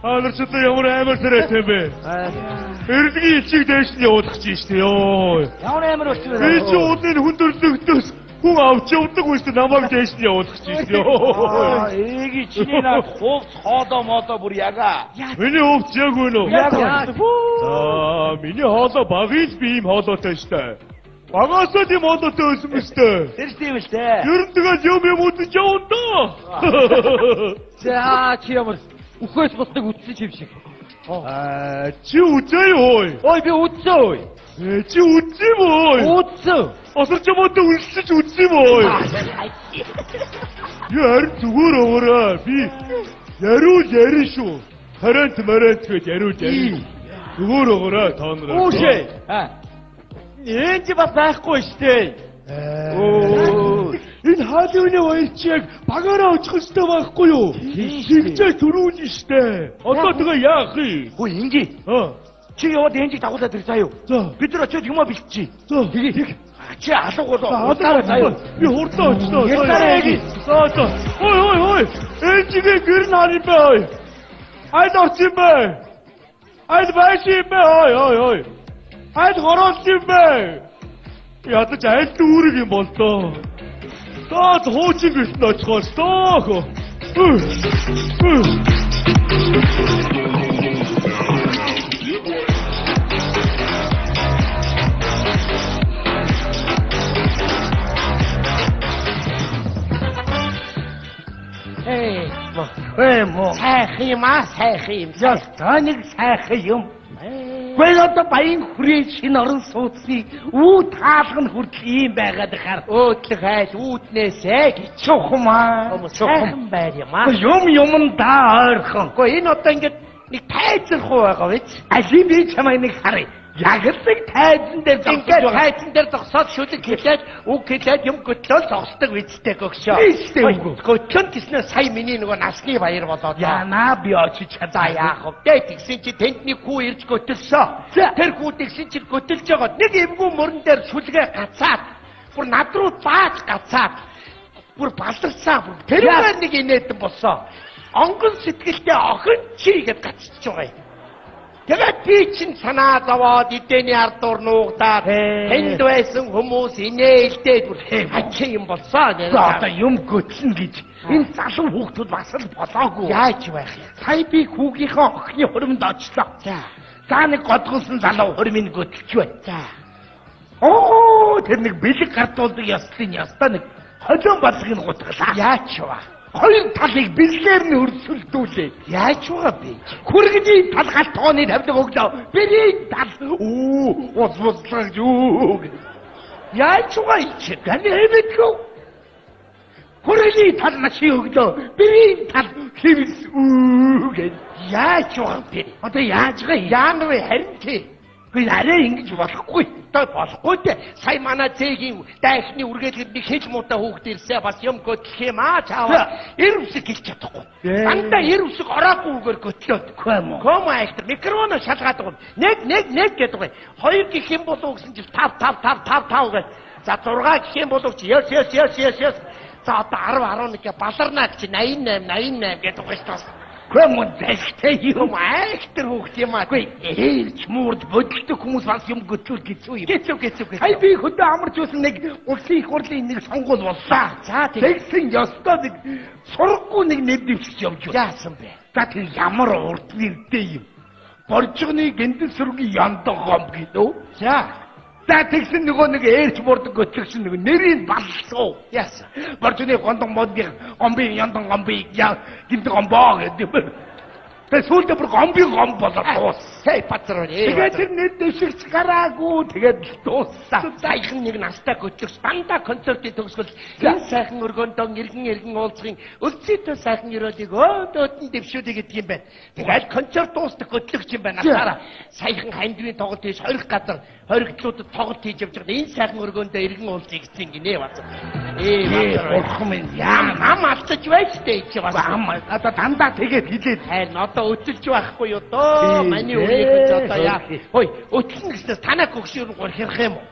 Анар ч одоо ямар амар сарайтай юм бэ? Эрдгийн ичиг дэш нь явуулах чинь шүү дээ. Йоо. Ямар амар болчихсон бэ? Би чи уудын хүндрэлтөөс хүн авч явдаг үстэй намайг дэш нь явуулах чинь шүү дээ. Эги чиний наад хувц хоолоо молоо бүр яга. Миний хувц яг үнэ үү? Яг. За, миний хоолоо багын би ийм хоолойтой шүү дээ. Багасаа тийм хоолойтой байсан юм шүү дээ. Тэр тийм л дээ. Ер нь тэгэл юм үзэж явна доо. За чи ямар үхээс босдог үтсэн юм шиг. Чи үзээ юу? Ой би үтсэн ой. Чи үзээ юм уу? Үтсэн. Осорч модоо үлсэж үзээ юм уу? Яар зүгээр өгөрөө. Би яруу шүү. Харант гэд яруу. Зүгээр өгөрөө тоонроо. Үушээ. Энд чи бас байхгүй штэ. Энэ хаалны баярчийг багаараа очих хэрэгтэй байхгүй юу? Тэгчээ төрүүлнэ штэ. Одоо тэгээ яах юм? Хөө инги. Чи яваад энжиг дагуулад ир заяа. Бид нар очиод юмаа бэлтчихье. Тэгээ. Чи алгуулаа. Заяа. Би хурдан очноо. За. Ой. Энжигээ гэр нааны бай. Айд орчих бай. Айд байши бай. Ой. Айд хороолчих бай. Ядаж айлт үүрэг юм бол тоо. Тоо хуучин гэрт очихоос тоо. Сайхан юм. За нэг сайхан юм. Гэхдээ одоо баян хүрээ шинэ орон сууцны үүд хаалган хүртэл ийм байгаад хаар. Өөдлөх айл үүднээсээ гिचухмаа. Сайхан байр юм аа. Юм да ойрхон. Гэхдээ энэ одоо ингээд нэг тайзрах уу байгаа биз? Алим би чамайг нэг харъя. Ягалдаг тайзан дээр зогсоод шүлэг хэлээд үг хэлээд юм готлол зогсдог үсттэй гөгшөө. Готлон гэснээр сая миний нөгөө насны баяр болоод. Яна би очиж чадаа яах вэ? Тэгсэн чи тэндний хүү ирж готлсоо. Тэр хүү тэгсэн чи готлж байгаа. Нэг эвгүй мөрөн дээр шүлгээ гацаад бүр над руу зааж гацаад бүр баларцсан. Тэр нэг инээдэн болсон. Онгон сэтгэлтэй охин чи гэд гацчих байгаа юм. Тэгээд би чинь санаа зовоод эдэний ардуур нуугдаад тэнд байсан хүмүүс инээлдээд бүр хачи юм болсоо. Одоо юм готлно гэж энэ залуу хүүхдүүд бас л болоогүй. Яаж байх юм? Сая би хүүгийнхээ охины хуримд очлоо. За нэг годгонсон залуу хуримыг готлж бай. Тэр нэг бэлэг гардуулдаг ёслын ёстой нэг холион балгыг гутгалаа. Яаж вэ? Хоёр талыг бэлгээр нь өрсөлдүүлээ. Яаж вэ би? Хүргэний тал галт тооны тавьдаг өглөө. Биний тал ус юу. Яаж вэ чи? Гэнэ хэмэтгэв. Хүргэний тал машин өглөө. Биний тал хэвс гэж. Яаж вэ би? Одоо яаж вэ? Яан вэ харин чи? Би арай ингэж болохгүй. Болохгүй дээ. Сая манай зээгийн дайхны үргэлгэд нэг хэл муутай хүүхд ирсээ бас юм готлох юм аа чааваа. Эр үсэг хэлж чадахгүй. Дандаа эр үсэг ороогүй үгээр готлоодгүй юм уу? Комо айхтар микрофоно шалгаад байгаа. Нэг гэдэг бай. Хоёр гэх юм болов гэсэн чи 5 гэж. За 6 гэх юм болов чи yes. За одоо 10 11 баларнаа чи 88 гэдэг байгаа шүү дээ. Комо дэхтэй юм айхтар хүүхд юм аа. Ээлж муурд бодолтой хүмүүс бас юм готлол гэцүү юм. Гэцүү. Хай би хөдөө амарч байсан нэг улсын их хурлын нэг сонгуул боллаа. За тэгсэн ёстой нэг сургахгүй нэг нэв дэвшиж явж байна. Яасан бэ? За тэр ямар урд нэртэй юм. Боржгоны гэндэт сүргийн яндаг гом гэдэг. За тэгсэн нөгөө нэг ээлж муурд готлогч нэг нэрийг баллуу. Яасан? Боржгоны гондон гомби яндан гомби гиндэг гомбоо гэдэг. Тэгээ сүүлдээ бүр гом болоод дууссан. Пацраа. Тэгээд тэр нэг дэвшигч гараагүй. Тэгээд дууссан. Сайхан нэг настай готлогч дандаа концертын төгсгөл энэ сайхан өргөндөө иргэн уулзахын өлцөөтэй сайхан өрөөдийг өөдөөд нь дэвшүүлээ гэдэг юм байна. Тэгээд концерт дуустах готлогч юм байна. Насаараа сайхан хандвийн тоглолт хийж хорих газар хоригдлуудад тоглолт хийж явж байгаа. Энэ сайхан өргөндөө иргэн уулзъя гэсэн гинэ бацаа. Урхам яа нам алдаж байж тээ чи бас. Одоо дандаа тэгээд хилээд хайр одоо өдөлж байхгүй юу доо. Маний үеийг одоо яа. Хөөе, өтөлнө гэснээр танаа гөгшөөр гор хэрх юм уу?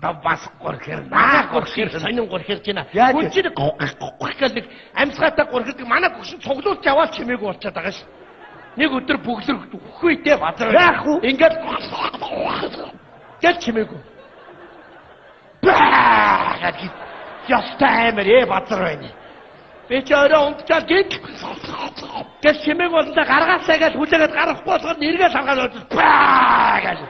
бас гурхэр наа гурхэр сонин гурхэрж байна. Яаж вэ? Гүнжин гох гэдэг амьсгаатай гурхэрдэг манай гүшин цуглуулж аваад чимээгүй болчиход байгаа ш. Нэг өдөр бүглэр үхвэдэ базар. Яах вэ? Ингээд гэл чимээгүй. баа гэж Ястай амир базар байна. Би ч өөрөө унтчаад гэл чимээг болондоо гаргаасаа гэж хүлээгээд гарахгүй болохоор нэргээ саргаад баа гэж.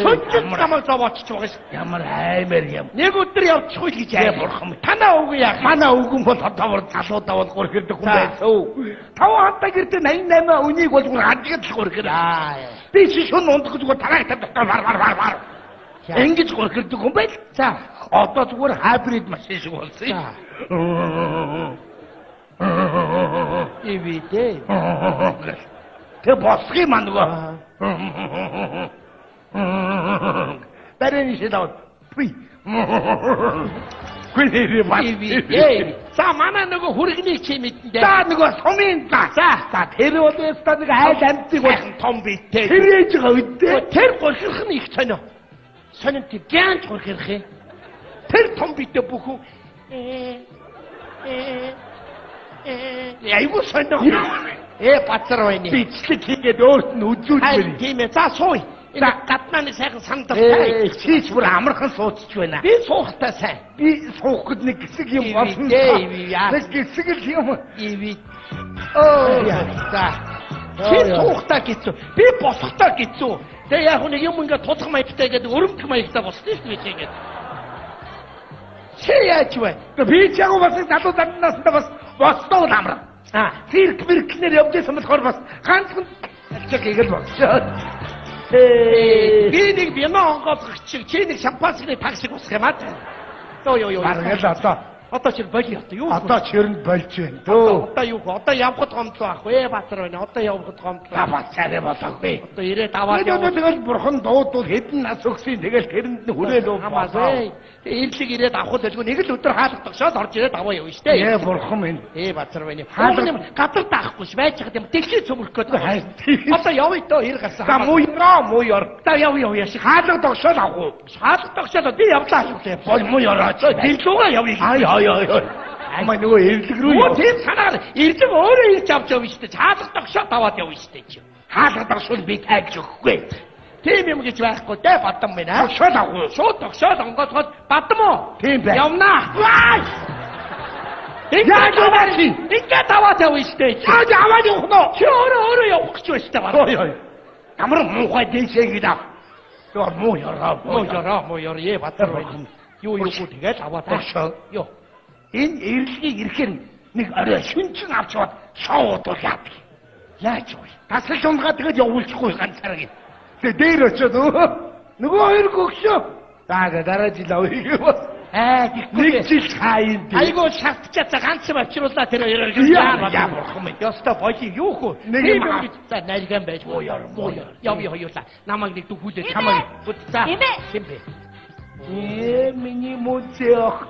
Сончин намайг зовоочч байгаа ш. ямар аймар юм. Нэг өдөр явчихгүй л гэж Яа аа. бурхан. Танаа үгүй яах. Манай өвгөн бол одоогор залуудаа бол гурхэрдэг хүн байсан үү? 5 гэрдээ 88 үнийг бол хажигд л гурхэр. Би шишүүн ундах зүгээр тарааг тавьдаг вар. Ингэж гурхэрдэг хүн байл. За, Одоо зүгээр хайбрид машин шиг болсон юм. ивидэ. Тэ босхи маа нөгөө. Барин шидаа. Би. Гүнэрээ бат. Ивидэ. За, манай нөгөө хүргэний чи мэдэн За нөгөө сумын за тэр бол өстө нэг айл амтыг бол том битээ. тэр ээж байгаа үдээ. Тэр гурхирх нь их сонио. Сонин тийм гянж гурхирх ээ. Тэр том битээ бүхэн Айгуу сонио. бацар байна. Бичлэг хийгээд өөрт нь үзүүлж Хай байна. тийм ээ. За сууя. Энэ гаднааны сайхан сандалтай. Чич бүр амархан суудчих байна. Би суухтай сайн. Би суух гэд нэг хэсэг юм болсон. яа. Нэг хэсэг л юм. Иви. За. Чи суухтай гэсэн. Би босохтой гэсэн. Тэгээ яг нэг юм ингээд тулах маягтай гэдэг өрөмтг маягтай болсон шүү дээ ингээд. Чи яаж вэ? Би ч яг бас залуу замнаас бас бостоо амраа. Цирк мэркнэр явж байсан болохоор бас ганцхан чиг хийгээл болчихоо. Би нэг бяна онгоцох чиг чи нэг шампансны таксиг усах юм аа. Йоо. Баргал одоо. Одоо чи боли одоо юу? Одоо чирэнд болж байна. Дөө. Одоо юу? Одоо явхад гомдлоо ах вэ? Баатар байна. Одоо явхад гомдлоо. Бас царай болоогүй. Одоо ирээд аваад яваа. Тэгэл бурхан дуудвал хэдэн нас өгсөн тэгэл тэрэнд нь хүрээл Хамаасай. Эвлэг ирээд авах байлгүй нэг л өдөр хаалга тогшоод орж ирээд аваа явна штэ. Бурхан минь. Баатар байна. Хаалга гадар даахгүй ш. Байж хад юм дэлхий цөмөрөх гээд. Одоо явъя тоо ир гарсан. За муу ёр. За явъя яшиг. Хаалга тогшоод авах уу? Хаалга тогшоод би явлаа шүү. Бол муу ёрооч. Дэлгүүгээ явъя. Амаа нөгөө эвлэг рүү Оо тийм санаа. Эрлэг өөрөө ирж авч явна штэ. Хаалга тогшоод аваад явна штэ чи. хаалга тогшвол би тайлж өгөхгүй. Тийм юм гэж байхгүй дээ бадам байна. Тогшоод авах уу? Шууд тогшоод онгоцоход бадам уу? Тийм бай. Явнаа. Яаж яваа чи? Ингээд аваад явна штэ. Яаж аваад явах нь? Чи өөрөө явах гэж байна штэ бадам. Ямар муухай дэшээ гэдэг. Тоо муу ёроо. Муу ёроо бадам байна. Юу тэгээд аваад тогшоо. Йоо. Энэ эрлэгийг ирэхээр нэг орой шүнчин авч яваад шоудул яадаг. Яаж вэ? Тасалж унгаа тэгээд явуулчихгүй ганцаараа гээ. Тэгээ дээр очиод нөгөө хоёр гөгшөө. За дараа жил авъя бас. Нэг жил хааян дээ. Айгуу шалтчаад ганц юм авчруулаа тэр хоёроо. Яа бурхан минь. Яста боли юу хөө. Нэг юм за найрган байж муу ёр. Явъя хоёулаа. Намайг нэг дөхүүлээ чамайг. За. Хэмбэ. Миний мөцөөх.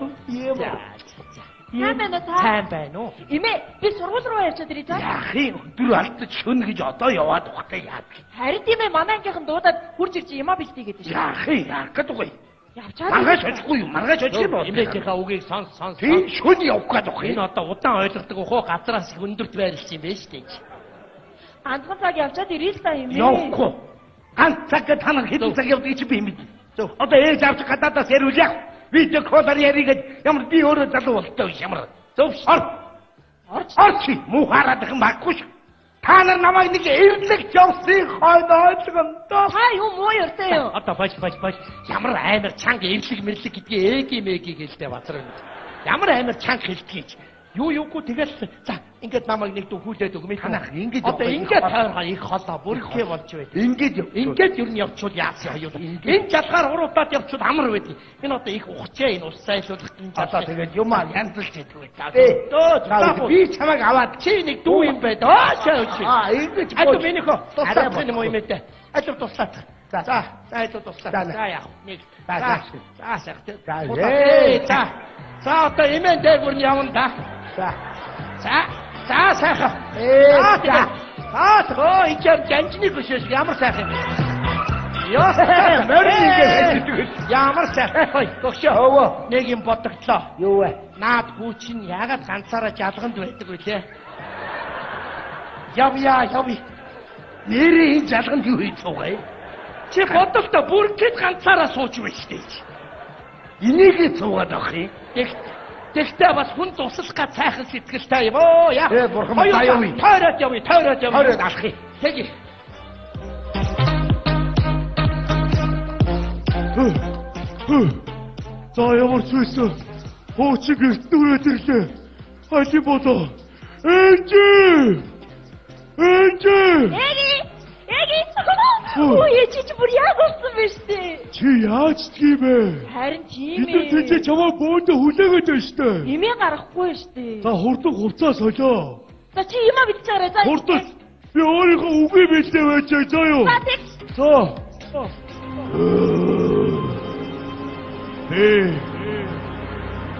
Сайн байна уу та? Сайн байна уу? Эмээ, би сургууль руу явчихад ирээ та. Яахын өдөр алдаж шүн гэж одоо яваад ухтай яад. Харин тийм ээ, манай ангийнхан дуудаад хурж ирж ямаа бэлтий гэдэг шээ. Яахын яах гэдэг вэ? Явчаад. Маргааш очихгүй юу? Маргааш очих юм бол. Эмээжийнхаа үгийг сонс. Тийм шүн явах гэдэг вэ? Энэ одоо удаан ойлгодог ухуу газраас их өндөрт байрлаж юм байна шүү дээ. Андхан цаг явчаад ирээ л та эмээ. Явахгүй. Ганц цаг танах хэдэн цаг явдаг чи би мэд. Одоо ээж авч гадаадаас ярил яах? Видео колоор яригээд ямар би өөрөө залуу болтой биш ямар. Зөв орч муу хараад их маггүй ш. Та нар намайг нэг эвлэг явсан хойно ойлгондоо. Та юу муу ёртой юу? Одоо бач. Ямар амар чанга эвлэг мэрлэг гэдгийг эги гэлтэй базар. Ямар амар чанга хэлтгийч. Юугүй тэгэл за ингээд намайг нэг дөхүүлээд өгмэй танах. Ингээд одоо ингээд таарга их холоо бүрхээ болж байд. Ингээд юу нь явчвал яасан хоёул. Энэ жалгаар уруудаад явчвал амар байд. Энэ одоо их ухчаа энэ ус сайлуулах энэ Одоо тэгээд юмаа янзлж идэх үү та. Дөө Би чамайг аваад чи нэг дүү юм байд. Шаач. ингэж Ато минийхөө туслах юм уу юм дээ. Ато туслах. За ато туслах. За яах. Нэг. За одоо имэн дээгүр нь явна да. За сайхан. Ичээр жанчны гүшээс ямар сайхан. Яа, мөрний гэж хэлдэг. Ямар сайхан төгшөө хөвөө нэг юм бодогдлоо. Юу вэ? Наад хүүч нь яагаад ганцаараа жалганд байдаг вэ те? Явъя. Нэрийн жалганд юу хийцгөө? Чи бодолтой бүргэд ганцаараа сууж байж тээ. Энийг цугаад авах юм. Тэгтээ бас хүн туслах цайхан сэтгэлтэй юм оо яа. Бурхан таа явъя. Тойроод явъя. Тойроод алах юм. Тэгье. За ямар ч байсан хуучин гэрт нүрээд ирлээ. Хажи бодоо. Ээжи! Эги. Өө ээжиж бүр яг болсон байна штэ. Чи яаж тийм бэ? Харин тийм Бид нар тэнцээ чамаа бөөндө хүлээгээд байна штэ. Имээ гарахгүй штэ. За хурдан хувцас солио. За чи юмаа битчихээрэй. За. Хурдан. Би өөрийнхөө үгүй бэлдээ байчаа заа юу. За тэг. За.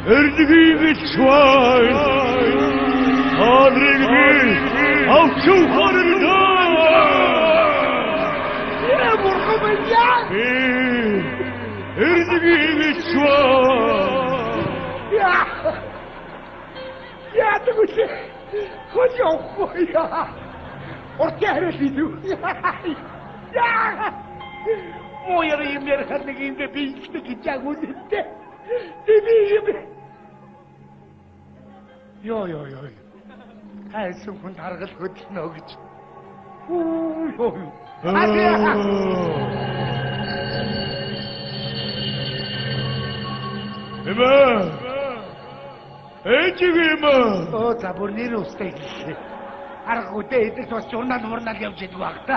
Эрдгийг швай. Адрыг авчуу харна. Я бурхан байна. Эрдгийг швай. Я тэгвэл хожоо. Орчаарай лидүү. Моёр юмэр хатныг юм бийгтэй гэж агуулдээ. Тэний юм. Йоо. Хайсан хүн харгал хөдлөнө гэж. Юу. Эма. Эжигэмэ. За бүр нэр устай гэлээ. Аргуудаа идэх тус журнал явж идэг баг та.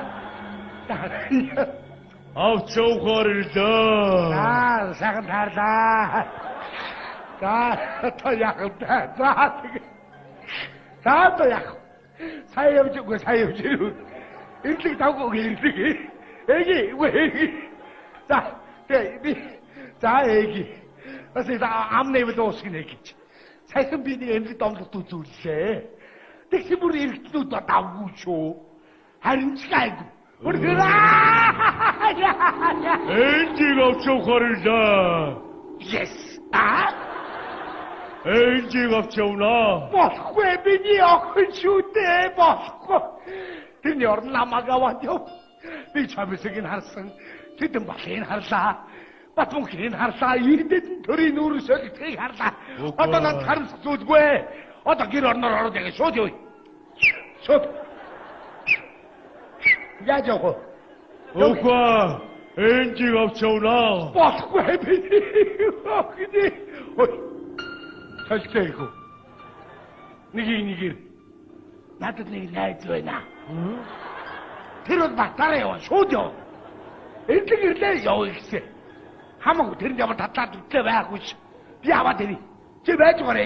Авчаухаар ирлээ. Сайхан таарлаа. За яг. Сая явж. Эрлэг тавгүй эрлэг. Эги. За эги. Бас амны вэлоосгинэ гэж. Сайхан биний эмнэлэг домлогт үзүүллээ. Тэгсэн бүр эргэтнүүд давгүй шүү. Харин ч гайгүй. Энжиг авчаухаар ирлээ. Yes. Энжиг авчаунаа. Болохгүй миний охин шүү дээ. Болохгүй. Тэний орн намайг аваад яв. Би чамсыг харсан. Тэдэн балыг харлаа. Батмунхийг харлаа. Ирдэдэн төрийн нүүр солигдохыг харлаа. Одоо над харамсах зүйлгүй. Одоо гэр орноор ороод яг шууд юу? Шууд. Яаж явах вэ? Охва, энжиг авчаунаа. Болохгүй би. Ой. Талцайх уу? Нэг. Надад нэг найз байна. Тэр бол батараа яваа шууд яв. Эрлэг яваа гэсэн. Хамаагүй тэр ямар татлаад үтлээ байхгүй ш. Би аваад ирээ. Чи байж гараа.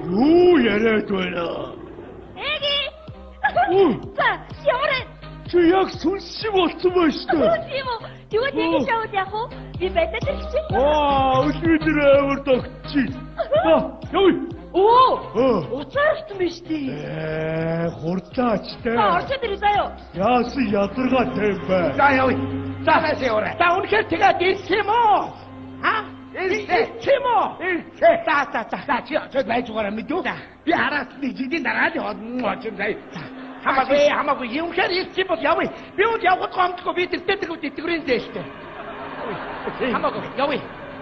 Юу яриад байна? Эги. За ямар Чи яг сүнсшиг болсон байна шүү дээ. Тийм үү? Тэгвэл эги шавд яах вэ? Би байдаг л чи. Өдөр амар тогтчих. Явъя. Уцаарч юм биш тий. Хурдлаач те. Орчод ирээ заяа. Яасан ядаргаатай юм бэ? За явъя. За хайсаа яваа. За үнэхээр тэгээд ирсэн юм уу? Ирсэн үү? За чи байж байгаа мэдүү. Би араас нэг жигдийн дараа л яваад юм сая. Хамаагүй юм хэр ирсэн бол явъя. Би үл явах гомдохгүй би тэгтээ итгэврийн зээштэй. Хамаагүй явъя.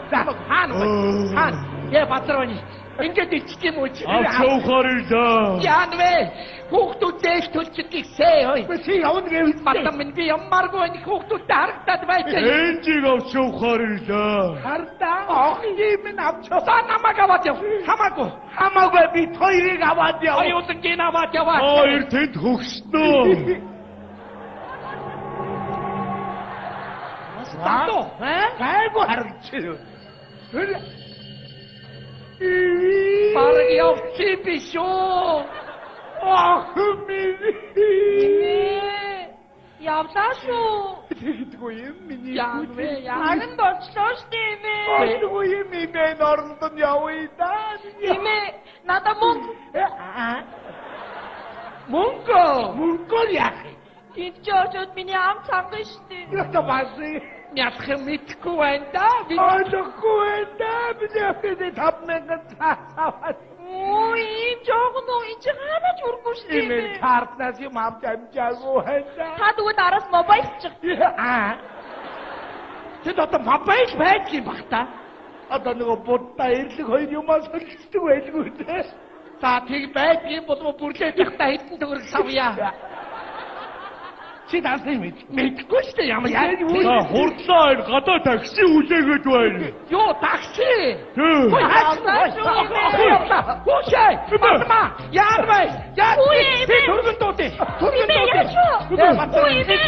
За хаана. Я бадроони. Ингээд ичт юм уу чи? Авчаухаар ирлээ. Яан вэ? Хүүхдүүд дээл төлчих гисээ ой. Чи явна гэвэл Батам минь би ямаргүй энэ хүүхдүүдтэй харагдаад байцаа. Энжиг авчаухаар ирлээ. хардаа. Охин минь авчаа. За намайг аваад яв. Хамаагүй би хоёрыг аваад яв. Аюулын гин аваад яваа. Хоёр тэнд хөгснөө. Тато, Гайгүй харагч. Бараг явчих биш үү? Охин минь. Явлаа шүү. Тэгдэггүй юм миний. Яан вэ? Харин болчлоо штэ имээ. Тэгдэггүй юм минь орондон явъя да. Имээ надад мөнгө. Мөнгө Мөнгө яах вэ? Энд ч очоод миний ам цанган штэ. Яста баасыг Ядах юм мэдхгүй байна да. Би ойлгохгүй байна да. Би яхад 5,000 цаавал. Ой, ийм жоохон уу энэ ч хаанач үргүй штэ. Имэл картнаас юм авч амжаагүй байна. Та тэгвэл араас мобайл чих. тэд одоо мобайл байдгийн бах та. Одоо нөгөө будаа ирлэг хоёр юмаа солилцдог байлгүй дээ. За тэг байдгийн болов бүрлээд явахдаа хэдэн төгрөг савья. Чи даасан мэдгүй шүү дээ ямар яа. За хурдлаа энэ гадаа такси үлээгээд байна. Йоо такси. Хөөе. Хөөе. Батма. Яарвай. Ой, Би түргэн дуудъя. Түргэн Имэ дуудъя. яачуу. Ой, имэ.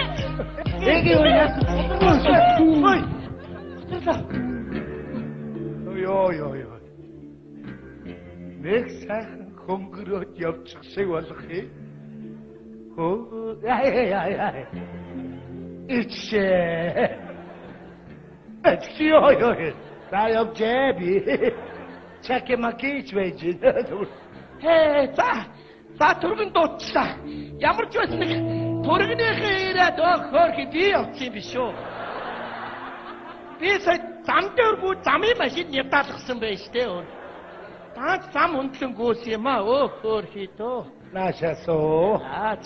Эги уяас. Ой. Нэг сайхан хөнгөрөөд явчих шиг болох юм. Яа. Ичээ. Ой. Та явжээ би. Чакемакич байж. Хээ за түргэн дуудчихлаа. Ямар ч байсан нэг түргэнийхээ ирээд өгөхөр хэдий явчих юм биш үү. Би сая зам дээр бүү замын машин явдаалгасан байж тээ. Таа зам хөндлөн гүйс юм аа өөр хийдөө. Наашасоо. Аач.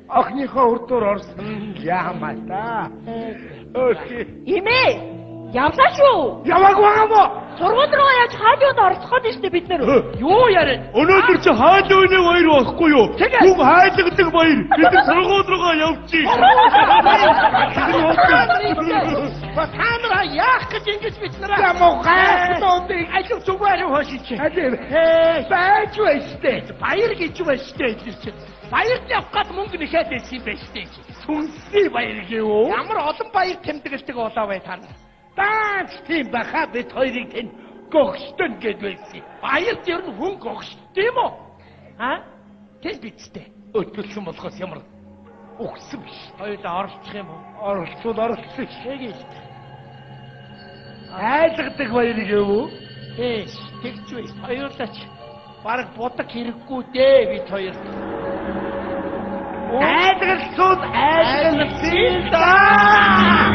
Охныхоо урдуур орсон яамаа та. Окей. Имэ. Явлаа шүү. Яваг байгаа мó. Сургууль руу яаж хаалууд орцоход нь штэ бид нар. Юу яриа? Өнөөдөр чи хаалууны баяр байхгүй юу? Тэгээ. Хүн хайлгадаг баяр. Бид сургууль руугаа явчих. Батанра яах гэж ингэж бид нараа. Ямаа гайхтоодыг Ажил зүгээр хөөшич. байж байстэй. Баяр гэж байштэй гэж. Баярт явах гад мөнгө нэхэд байсан юм байштэй. Сүнсний баяр гэв. Ямар олон баяр тэмдэглэдэг болоо бай та нар. Таач тийм баха бид хоёрыг тань гогштон гэд байсан. Баярт ер нь хүн гогшд юм уу? Тэг бицтэй. Өтөлсөн болохоос ямар өгсөн биш. Хоёулаа оролцох юм уу? Оролцсон ш. Тэгэж. Айлгадаг баяр гэв. Тэгж бай. Хоёулаач бараг будаг хэрэггүй дээ бид хоёр. Айлгалцууд айлгалцсан да.